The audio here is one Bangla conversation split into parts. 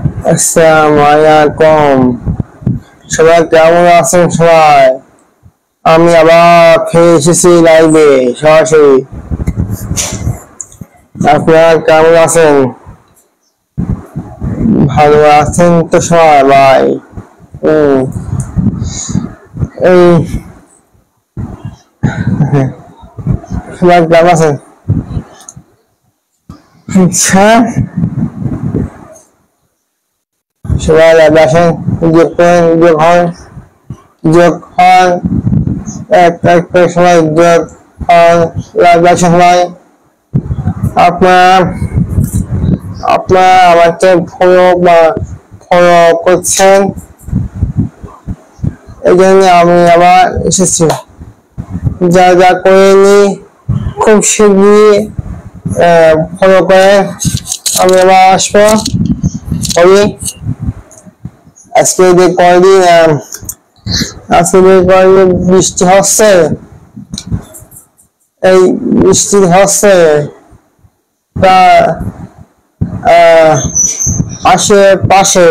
আসসালামু আলাইকুম। সবাই কেমন আছেন? সবাই, আমি আবার ফিরে এসেছি লাইভে সরাসরি। আপনারা কেমন আছেন? ভালো আছেন তো সবাই? ভাই এই সবাই কেমন আছেন? আচ্ছা, সবাই লাইভে আসেন, যোগ হন এক এক করে সবাই যোগ হন লাইভে আসেন সবাই। আপনার আমাকে ফলো করছেন, এই জন্য আমি আবার এসেছি। যা যা করিনি খুব শীঘ্রই ফলো করে আমি আবার আসবো। আজকে যে কয়দিন বৃষ্টি হচ্ছে, এই বৃষ্টি হচ্ছে তা আশেপাশে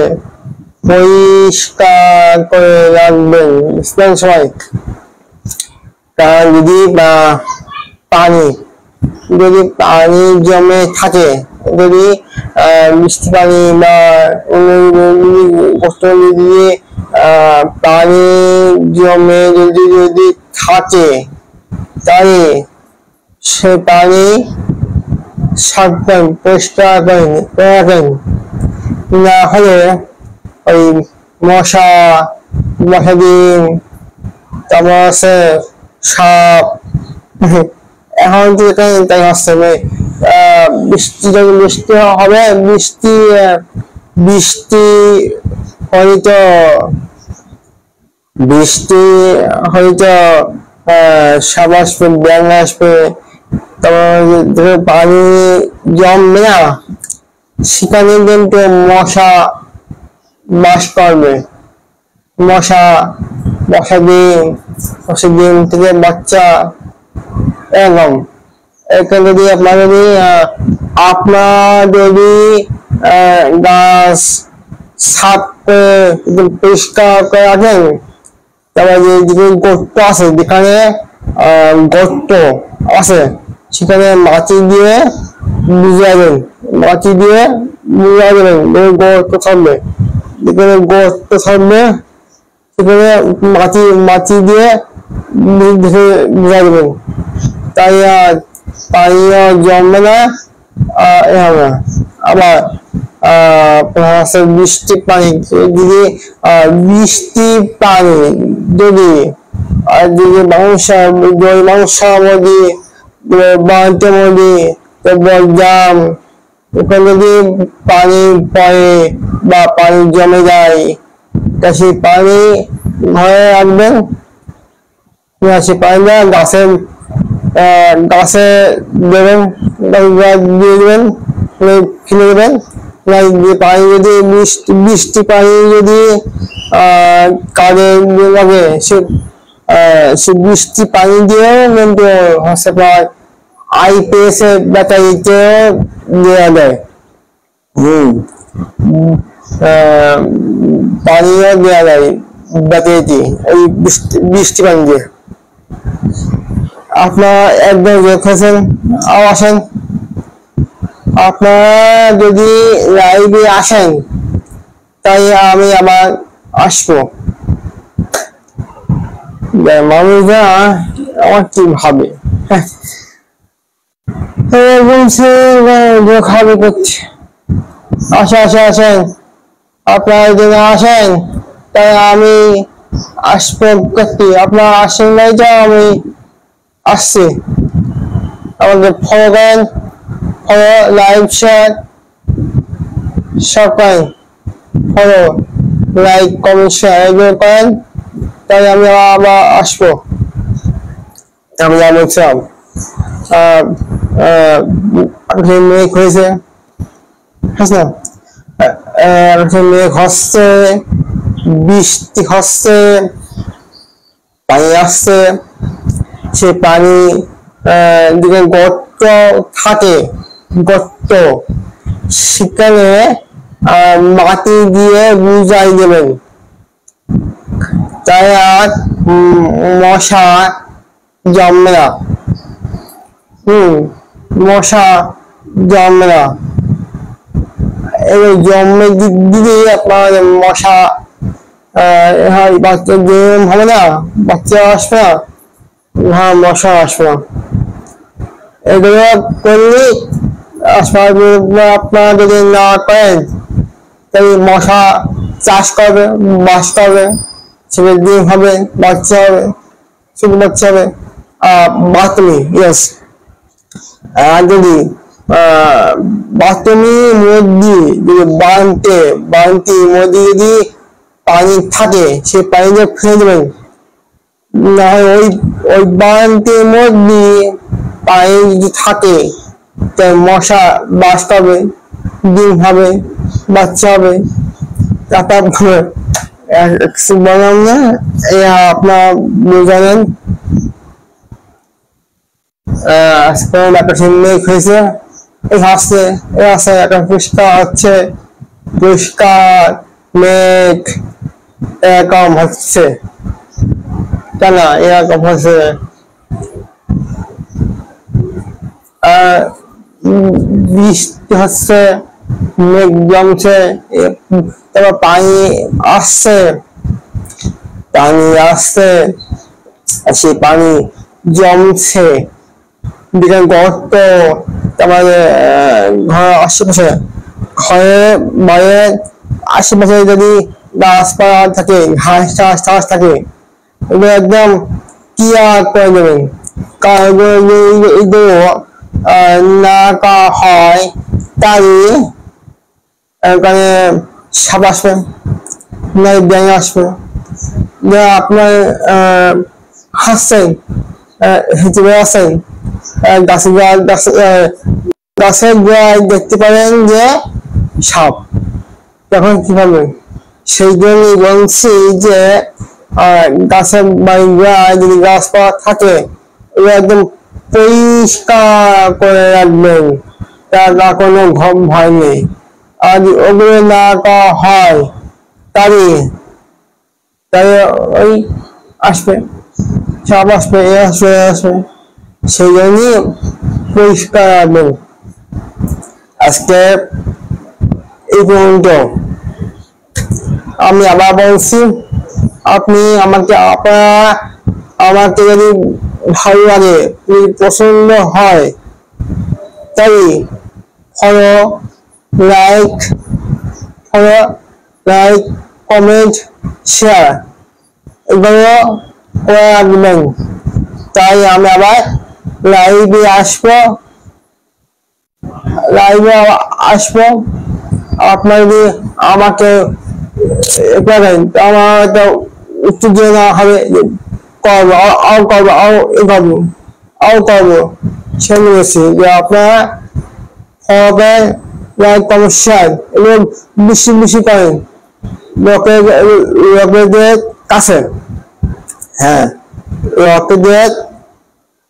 পরিষ্কার করে রাখবেন সবাই। কারণ যদি পানি জমে থাকে, যদি বৃষ্টি পানি বা দিয়ে পানি জমে যদি থাকে, তাই সে পানি সাবধান পরিষ্কার রাখেন। না হলে ওই মশা ডিম, তারপর আছে সাপ। এখন তো তাই হচ্ছে, বৃষ্টি হবে, বৃষ্টি হয়তো সাপ আসবে, ব্যাঙ আসবে, তারপর পানি জমবে না, সেখানে কিন্তু মশা বাস করবে। মশা ডিম থেকে বাচ্চা, এরকম। যদি আপনার যদি গাছ সাফ করে পরিষ্কার করে রাখেন, তারপরে যে গর্ত আছে, যেখানে গর্ত আছে সেখানে মাটি দিয়ে বুঝাবেন, গর্ত থাকবে, যেখানে গর্ত থাকবে সেখানে মাটি দিয়ে বুঝা দেবেন। তাই পানিও জমবে না, হবে। আবার বৃষ্টি পানি যদি জাম, ওখানে যদি পানি পড়ে বা পানি জমে যায়, তা সেই পানি ঘরে রাখবেন। সেই পানিটা গাছে দেবেন, দিয়ে দেবেন, ফেলে দেবেন। পানি যদি বৃষ্টি পানি যদি কাজে লাগে, সে বৃষ্টি পানি দিয়েও কিন্তু হচ্ছে IPS ব্যাটারিতেও দেওয়া যায়। পানিও দেওয়া যায় ব্যাটারিতে, এই বৃষ্টি পানি দিয়ে। আপনারা একবার দেখেছেন, আসেন। আপনারা যদি লাইভে আসেন, তাই আমি আবার আসবো। মানুষরা আমার কি ভাবে, খাবে করছে। আসেন, আপনারা যদি আসেন, তাই আমি আসবো করতে। আপনারা আসেন নাই, তো আমি আসছি। আমাদের ফলো করেন, লাইক, শেয়ার, সবাই ফলো, লাইক, কমেন্ট, শেয়ার এগুলো করেন, তাই আমি আবার আসবো। আমি বলছিলাম মেঘ হয়েছে, মেঘ হচ্ছে, বৃষ্টি হচ্ছে, পানি আসছে, সে পানি দিকে গর্ত থাকে, সেখানে মাটি দিয়ে বুঝাই দেবেন, তাই আর মশা জন্মে না। মশা জন্মে না, এবার জন্মে দিদি আপনার মশা বাচ্চা হবে না, বাচ্চা আসবে না, হ্যাঁ মশা আসবে না। এগুলো করলে আপনারা যদি না করেন তাই মশা চাষ করবে, বাস করবে, সেটা ডিম হবে, বাচ্চা হবে, শুধু বাচ্চা হবে। বাথরুমি ইয়েস, আর যদি বাথরুমের মধ্যে যদি বালতির মধ্যে যদি পানি থাকে, সেই পানিটা ফেলে দেবেন, না হয় ওই বালতির মধ্যে পানি যদি থাকে তাই মশা বাস করবে, ডিম হবে, বাচ্চা হবে। তারপর বললাম না, আপনার জানেন একটা মেঘ হয়েছে, হাসছে একটা পরিষ্কার হচ্ছে, পরিষ্কার মেঘ এরকম হচ্ছে, কেন এরকম হচ্ছে? বৃষ্টি হচ্ছে, মেঘ জমছে, তারপর পানি আসছে, সেই পানি জমছে, বিরাট গর্ত, তারপরে ঘরের আশেপাশে, ঘরের বাইরের আশেপাশে যদি গাছপালা থাকে, ঘাস টাস থাকে, এগুলো একদম ক্লিয়ার করে দেবেন। এগুলো না করা হয় তাই ওখানে সাপ আসবে, নয় ব্যাঙ আসবে। আপনার হাসছেন, হেঁটে বেড়াচ্ছেন, গাছের গোড়ায় দেখতে পারেন যে সাপ, তখন কি করবেন? সেই জন্যই বলছি যে গাছের গোড়ায় যদি গাছপালা থাকে এগুলো একদম পরিষ্কার করে রাখবেন, তার কোনো ভয় নেই। আর ওগুলো না করা হয় তাই ওই আসবে, সাপ আসবে, আসবে, সেই জন্যই পরিষ্কার রাখবেন। আজকে এই পর্যন্ত। আমি আবার বলছি, আমাকে যদি ভালো লাগে, যদি পছন্দ হয়, তাই ফলো, লাইক, কমেন্ট, শেয়ার এগুলো করে রাখবেন। তাই আমি আবার লাইভে আসবো। আপনার যদি আমাকে করেন, আমার একটা উত্তেজনা হবে, করবো শুনেছি যে আপনারা হবে লাইক, কমেন্ট, শেয়ার এবং বেশি করেন লোকেদের কাছে। হ্যাঁ,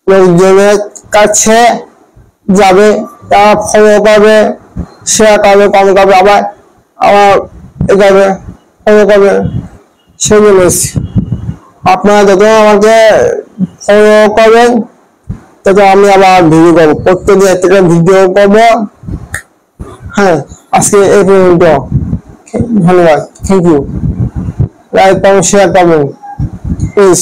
লোকজনের কাছে যাবে, তারা ফলো করবে, শেয়ার করবে, কমেন্ট করবে, আবার ফলো করবে। সেই বলেছি আপনারা যত আমাকে ফলো করবেন তত আমি আবার ভিডিও করবো, প্রত্যেকদিন একটা ভিডিও করবো। হ্যাঁ, আজকে এই পর্যন্ত। ধন্যবাদ, thank you. Like, comment, share করবেন প্লিজ।